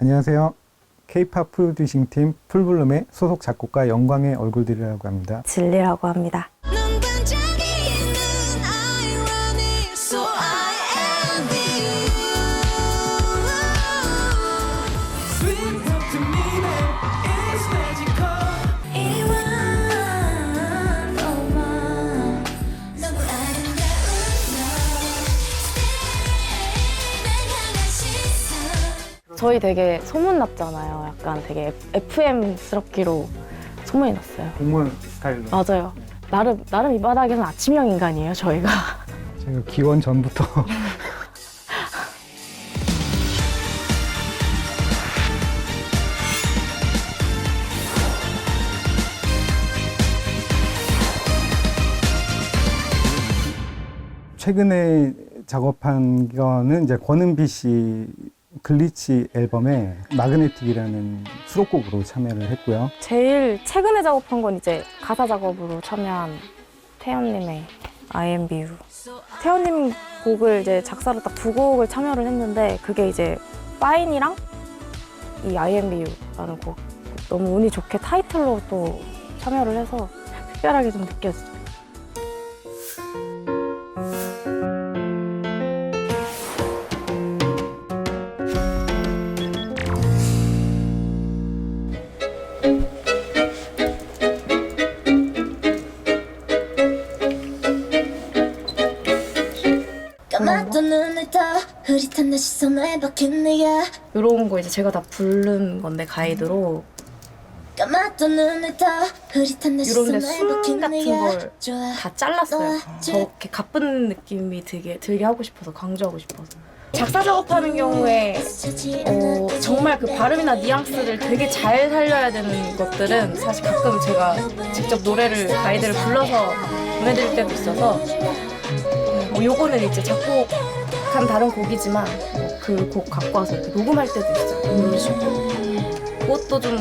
안녕하세요. K-팝 프로듀싱 팀 풀블룸의 소속 작곡가 영광의 얼굴들이라고 합니다. 진리라고 합니다. 저희 되게 소문났잖아요. 약간 되게 FM스럽기로 소문이 났어요. 공무원 스타일로. 맞아요. 나름 이 바닥에서는 아침형 인간이에요, 저희가. 제가 기원 전부터 최근에 작업한 거는 이제 권은비 씨 글리치 앨범에 마그네틱이라는 수록곡으로 참여를 했고요. 제일 최근에 작업한 건 이제 가사 작업으로 참여한 태연님의 I am you. 태연님 곡을 이제 작사로 딱 두 곡을 참여를 했는데 그게 이제 파인이랑 이 I am you라는 곡 너무 운이 좋게 타이틀로 또 참여를 해서 특별하게 좀 느껴져요. 감았던 눈을 떠 흐릿한 내 시선에 박힌 네가 이런 거 이제 제가 다 부른 건데 가이드로 감았던 눈을 떠 흐릿한 내 이런데 시선에 숨 박힌 같은 네가 걸 좋아 다 잘랐어요. 저렇게 가쁜 느낌이 들게 하고 싶어서 강조하고 싶어서 작사 작업하는 경우에 정말 그 발음이나 뉘앙스를 되게 잘 살려야 되는 것들은 사실 가끔 제가 직접 노래를 가이드를 불러서 보내드릴 때도 있어서 뭐 요거는 이제 작곡한 다른 곡이지만 그 곡 갖고 와서 이렇게 녹음할 때도 있어요. 이런 식으로 그것도 좀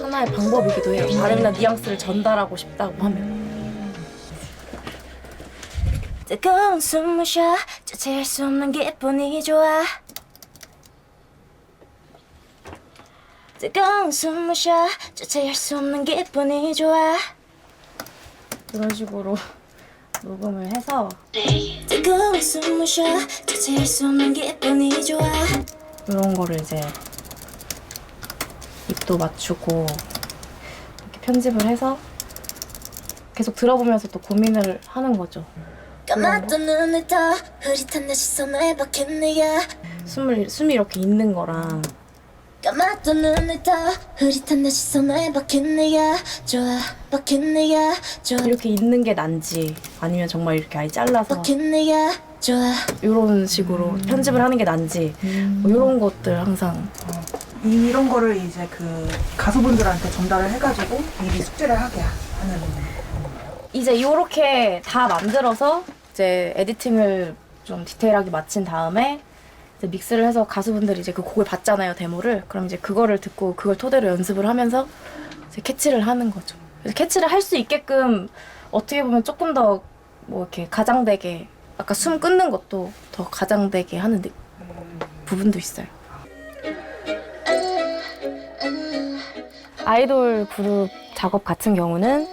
하나의 방법이기도 해요. 발음이나 뉘앙스를 전달하고 싶다고 하면 뜨거운 숨을 쉬어 주체할 수 없는 기분이 좋아 뜨거운 숨을 쉬어 주체할 수 없는 기분이 좋아 이런 식으로 녹음을 해서 뜨거운 숨을 쉬어 주체할 수 없는 기분이 좋아 이런 거를 이제 입도 맞추고 이렇게 편집을 해서 계속 들어보면서 또 고민을 하는 거죠. 감았던 눈을 떠 흐릿한 내 시선에 박힌 네가 숨이 이렇게 있는 거랑 감았던 눈을 떠 흐릿한 내 시선에 박힌 네가 좋아 박힌 네가 좋아 이렇게 있는 게 난지 아니면 정말 이렇게 아예 잘라서 박힌 네가 좋아 이런 식으로 편집을 하는 게 난지 뭐 이런 것들 항상 이런 거를 이제 그 가수분들한테 전달을 해가지고 미리 숙제를 하게 하는 이제 이렇게 다 만들어서 이제 에디팅을 좀 디테일하게 마친 다음에 이제 믹스를 해서 가수분들이 이제 그 곡을 봤잖아요, 데모를. 그럼 이제 그거를 듣고 그걸 토대로 연습을 하면서 이제 캐치를 하는 거죠. 그래서 캐치를 할 수 있게끔 어떻게 보면 조금 더 뭐 이렇게 가장되게 아까 숨 끊는 것도 더 가장되게 하는 부분도 있어요. 아이돌 그룹 작업 같은 경우는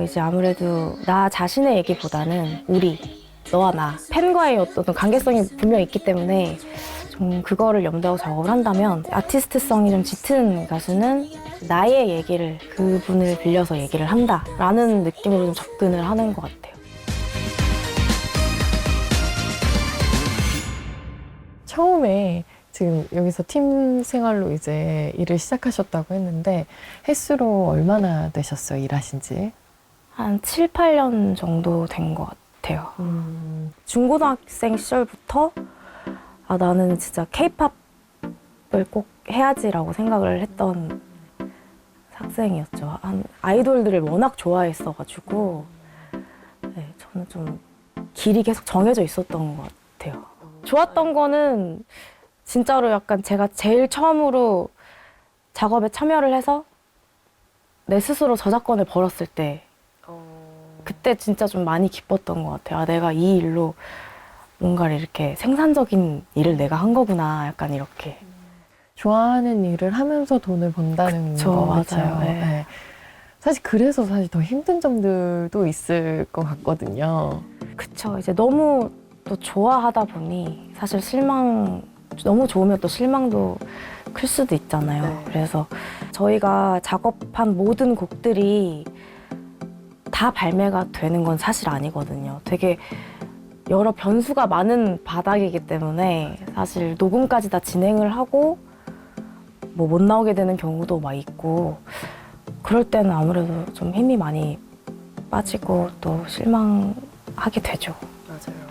이제 아무래도 나 자신의 얘기보다는 우리, 너와 나, 팬과의 어떤 관계성이 분명히 있기 때문에 좀 그거를 염두하고 작업을 한다면 아티스트성이 좀 짙은 가수는 나의 얘기를 그분을 빌려서 얘기를 한다라는 느낌으로 좀 접근을 하는 것 같아요. 처음에 지금 여기서 팀 생활로 이제 일을 시작하셨다고 했는데 횟수로 얼마나 되셨어요, 일하신 지? 한 7, 8년 정도 된 것 같아요. 중고등학생 시절부터 나는 진짜 K-팝을 꼭 해야지라고 생각을 했던 학생이었죠. 아이돌들을 워낙 좋아했어가지고 네, 저는 좀 길이 계속 정해져 있었던 것 같아요. 좋았던 거는 진짜로 약간 제가 제일 처음으로 작업에 참여를 해서 내 스스로 저작권을 벌었을 때 그때 진짜 좀 많이 기뻤던 것 같아요. 내가 이 일로 뭔가를 이렇게 생산적인 일을 내가 한 거구나. 약간 이렇게. 좋아하는 일을 하면서 돈을 번다는 그쵸, 거 맞아요. 같아요. 네. 네. 사실 그래서 사실 더 힘든 점들도 있을 것 같거든요. 그쵸. 이제 너무 또 좋아하다 보니 사실 너무 좋으면 또 실망도 클 수도 있잖아요. 네. 그래서 저희가 작업한 모든 곡들이 다 발매가 되는 건 사실 아니거든요. 되게 여러 변수가 많은 바닥이기 때문에 사실 녹음까지 다 진행을 하고 뭐 못 나오게 되는 경우도 막 있고 그럴 때는 아무래도 좀 힘이 많이 빠지고 또 실망하게 되죠. 맞아요.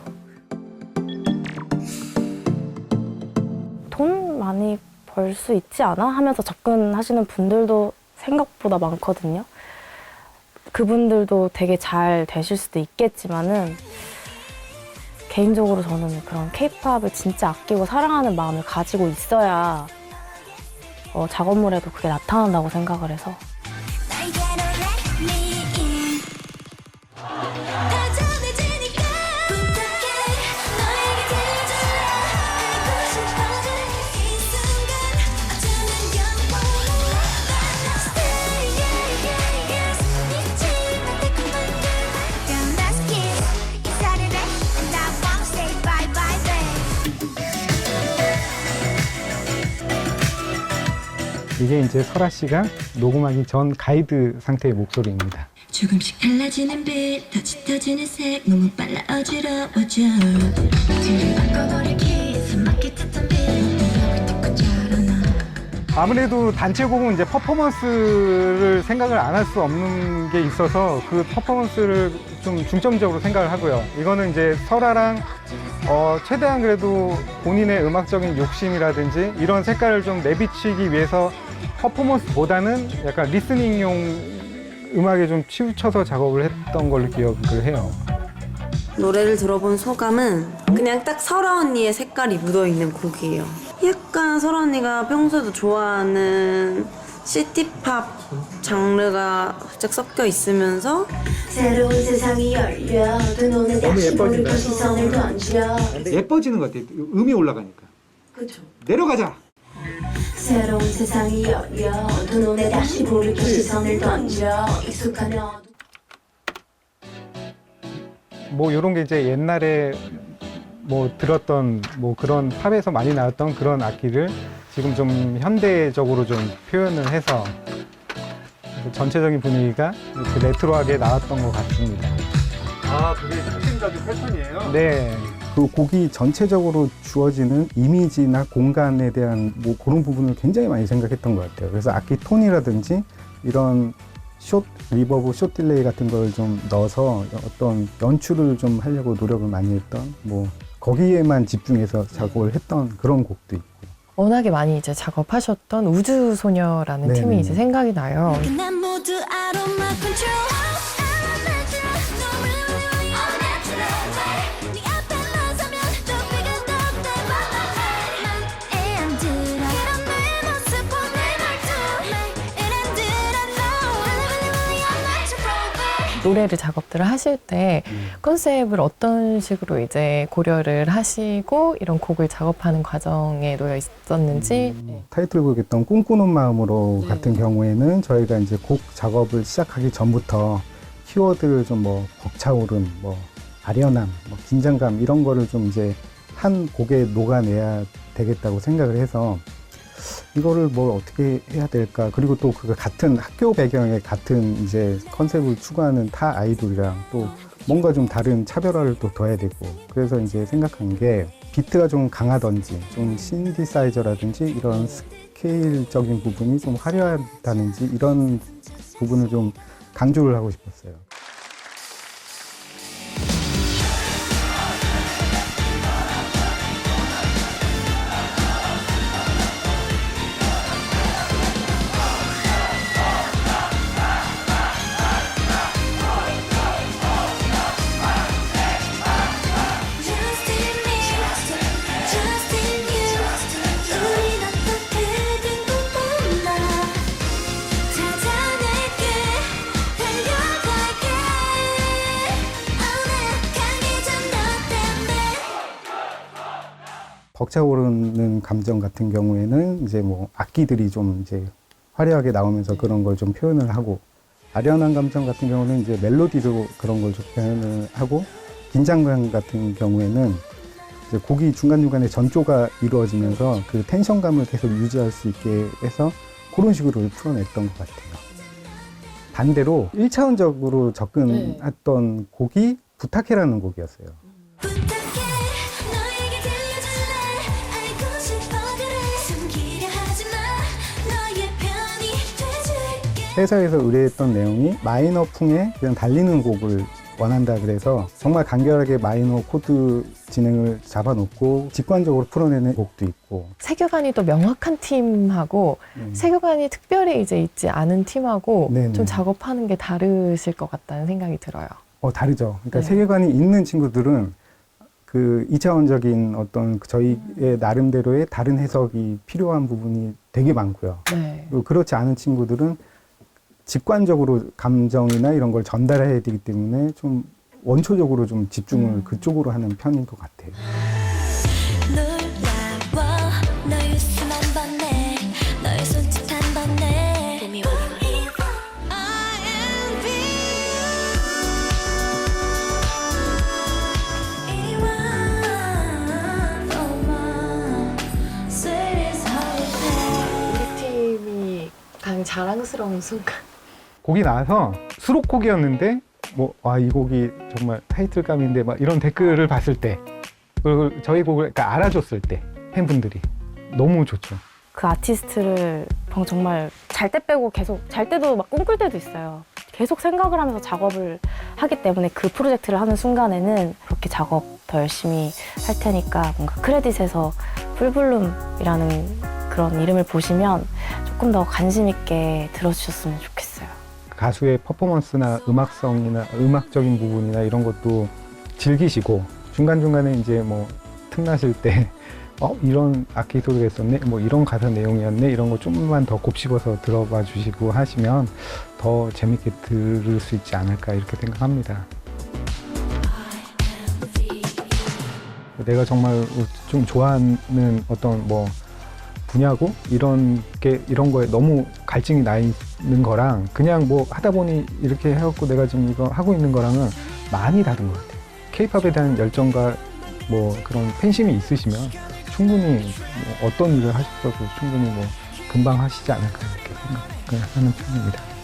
돈 많이 벌 수 있지 않아? 하면서 접근하시는 분들도 생각보다 많거든요. 그분들도 되게 잘 되실 수도 있겠지만은 개인적으로 저는 그런 케이팝을 진짜 아끼고 사랑하는 마음을 가지고 있어야 작업물에도 그게 나타난다고 생각을 해서 날개로 let me in 다정해지니까 부탁해 너에게 들려줄래 알고 싶어지는 이 순간 어쩌면 영원해 Stay yeah yeah yes 잊지마 달콤한 그 Don't ask it 이 사르르 and I won't say bye bye babe 이게 이제 설아 씨가 녹음하기 전 가이드 상태의 목소리입니다. 조금씩 달라지는 빛, 더 짙어지는 색, 너무 빨라 어지러워져. 뒤를 바꿔버릴 키스, 맞게 탔던 빛, 벽을 뚫고 자라나. 아무래도 단체곡은 이제 퍼포먼스를 생각을 안 할 수 없는 게 있어서 그 퍼포먼스를 좀 중점적으로 생각을 하고요. 이거는 이제 설아랑 최대한 그래도 본인의 음악적인 욕심이라든지 이런 색깔을 좀 내비치기 위해서 퍼포먼스보다는 약간 리스닝용 음악에 좀 치우쳐서 작업을 했던 걸로 기억을 해요. 노래를 들어본 소감은 그냥 딱 설아 언니의 색깔이 묻어있는 곡이에요. 약간 설아 언니가 평소에도 좋아하는 시티팝 장르가 살짝 섞여 있으면서 새로운 세상이 열려, 두 눈에 다시 보일 그 시선을 던져. 예뻐지는 것 같아요. 음이 올라가니까. 그쵸. 내려가자. 새로운 세상이 열려, 두 눈에 다시 보일 그 시선을 던져. 익숙한 어둠. 뭐 이런 게 이제 옛날에 뭐 들었던 뭐 그런 팝에서 많이 나왔던 그런 악기를 지금 좀 현대적으로 좀 표현을 해서 전체적인 분위기가 이렇게 레트로하게 나왔던 것 같습니다. 아, 그게 혁신적인 패턴이에요? 네. 그 곡이 전체적으로 주어지는 이미지나 공간에 대한 뭐 그런 부분을 굉장히 많이 생각했던 것 같아요. 그래서 악기 톤이라든지 이런 숏 리버브, 숏 딜레이 같은 걸 좀 넣어서 어떤 연출을 좀 하려고 노력을 많이 했던 뭐 거기에만 집중해서 작업을 했던 그런 곡도 있고. 워낙에 많이 이제 작업하셨던 우주소녀라는 네네. 팀이 이제 생각이 나요. 난 모두 out of my control. 네 앞에 나서면 또 비가 맘에 안 들어. 이런 내 모습 보내 말투 말 안 들어. No I'm not your robot. 노래를 작업들을 하실 때 컨셉을 어떤 식으로 이제 고려를 하시고 이런 곡을 작업하는 과정에 놓여 있었는지. 타이틀곡이었던 꿈꾸는 마음으로 네. 같은 경우에는 저희가 이제 곡 작업을 시작하기 전부터 키워드를 좀 뭐 벅차오름, 뭐 아련함, 뭐 긴장감 이런 거를 좀 이제 한 곡에 녹아내야 되겠다고 생각을 해서 이거를 뭘 어떻게 해야 될까. 그리고 또 그 같은 학교 배경의 같은 이제 컨셉을 추구하는 타 아이돌이랑 또 뭔가 좀 다른 차별화를 또 더해야 되고. 그래서 이제 생각한 게 비트가 좀 강하던지 좀 신디사이저라든지 이런 스케일적인 부분이 좀 화려하다든지 이런 부분을 좀 강조를 하고 싶었어요. Just in me, just in you. 우린 어떻게 된 건 몰라. 찾아낼게, 달려갈게. 벅차오르는 감정 같은 경우에는 이제 뭐 악기들이 좀 이제 화려하게 나오면서 그런 걸 좀 표현을 하고, 아련한 감정 같은 경우는 이제 멜로디로 그런 걸 좀 표현을 하고, 긴장감 같은 경우에는 이제 곡이 중간중간에 전조가 이루어지면서 그 텐션감을 계속 유지할 수 있게 해서 그런 식으로 풀어냈던 것 같아요. 반대로 1차원적으로 접근했던 곡이 부탁해라는 곡이었어요. 부탁해 너에게 들려줄래 알고 싶어 그래 숨기려 하지마 너의 편이 돼줄게 회사에서 의뢰했던 내용이 마이너풍의 그냥 달리는 곡을 원한다 그래서 정말 간결하게 마이너 코드 진행을 잡아놓고 직관적으로 풀어내는 곡도 있고. 세계관이 또 명확한 팀하고 세계관이 특별히 이제 있지 않은 팀하고 네네. 좀 작업하는 게 다르실 것 같다는 생각이 들어요. 다르죠. 그러니까 네. 세계관이 있는 친구들은 그 2차원적인 어떤 저희의 나름대로의 다른 해석이 필요한 부분이 되게 많고요. 네. 그리고 그렇지 않은 친구들은 직관적으로 감정이나 이런 걸 전달해야 되기 때문에 좀 원초적으로 좀 집중을 그쪽으로 하는 편인 것 같아요. 놀라워 너의 웃음 한 번에 너의 손짓 한 번에 이리 와 Oh my sweetest holiday 우리 팀이 가장 자랑스러운 순간. 곡이 나와서 수록곡이었는데 이 곡이 정말 타이틀감인데 막 이런 댓글을 봤을 때, 그리고 저희 곡을 그러니까 알아줬을 때 팬분들이 너무 좋죠. 그 아티스트를 정말 잘 때 빼고 계속 잘 때도 막 꿈꿀 때도 있어요. 계속 생각을 하면서 작업을 하기 때문에 그 프로젝트를 하는 순간에는 그렇게 작업 더 열심히 할 테니까 뭔가 크레딧에서 풀블룸이라는 그런 이름을 보시면 조금 더 관심 있게 들어주셨으면 좋겠어요. 가수의 퍼포먼스나 음악성이나 음악적인 부분이나 이런 것도 즐기시고 중간중간에 이제 뭐 틈나실 때 이런 악기 소리가 있었네, 뭐 이런 가사 내용이었네, 이런 거 좀만 더 곱씹어서 들어봐 주시고 하시면 더 재밌게 들을 수 있지 않을까 이렇게 생각합니다. 내가 정말 좀 좋아하는 어떤 뭐 분야고 이런 거에 너무 갈증이 나 있는 거랑 그냥 뭐 하다 보니 이렇게 해갖고 내가 지금 이거 하고 있는 거랑은 많이 다른 것 같아요. K-팝에 대한 열정과 뭐 그런 팬심이 있으시면 충분히 뭐 어떤 일을 하셨어도 충분히 뭐 금방 하시지 않을까 이렇게 생각하는 편입니다.